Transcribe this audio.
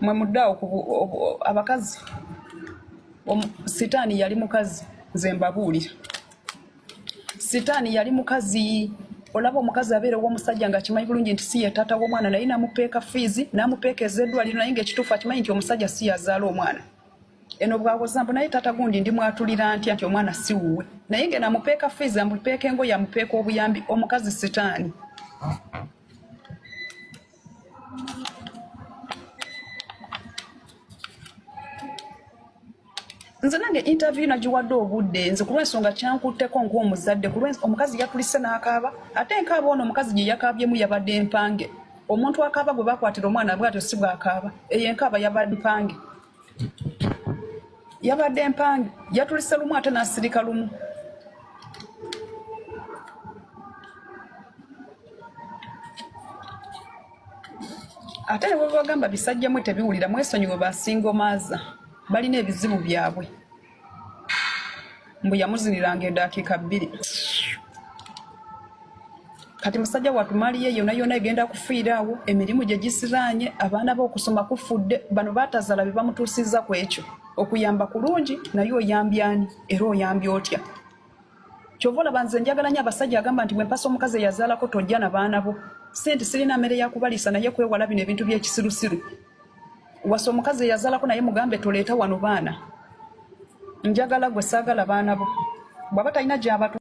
mwe muddaawo abakazi Sitani yali mukazi nze mbabuulira. Sitani yali mukazi, olaba omukazi abeera ow'omusajja ng'akimanyi bulungi nti si ye taata w'omwana naye namupeeka fiizi namupeekeza eddwaliro naye ng'ekituufu akimanyi nti omusajja si yazaala omwana. Eno bwawoza mbu naye taata gundi ndi mwatulira ntya nti omwana si wuwe. Naye nge namupeeka fiizi amupeeka engoye amupeeka obuyambi omukazi Sitani. Nze nange interview nagiwadde obudde nze ku lw'ensonga kyankutteko ng'omuzadde ku lw'ensonga omukazi yatulise n'akaaba ate enkaaba ono omukazi gye yakaabyemu yabadde empange. Omuntu akaaba gwe bakwatira omwana bw'atyo si bw'akaaba eyo enkaaba yabadde mpange. Yabadde empange yatulise lumu ate n'asirika lumu. Ate ne bwe bagamba bisajjamu tebiwulira mwesonyiwe basingomaaza. Balina ebizibu byabwe. Mbu yamuziniranga eddakiika 2. Kati musajja watumaliye yonna yonna egenda kufiira awo emirimu gye gisiraanye abaana b'okusoma kufudde bano baatazaala be bamutuusizza ku ekyo okuyamba kulungi naye oyambye ani era oyambye otya. Kyova olaba nze njagala nnyo abasajja agamba nti bwe mpasa omukazi eyazaalako tojja na baana bo sente sirina mmere yakubaliisa naye kwewala bino ebintu by'ekisirusiru. Wasa omukazi yazaalako naye mugambe toleeta wano baana. Njagala gwe saagala baana bo bw'aba talina gy'abatu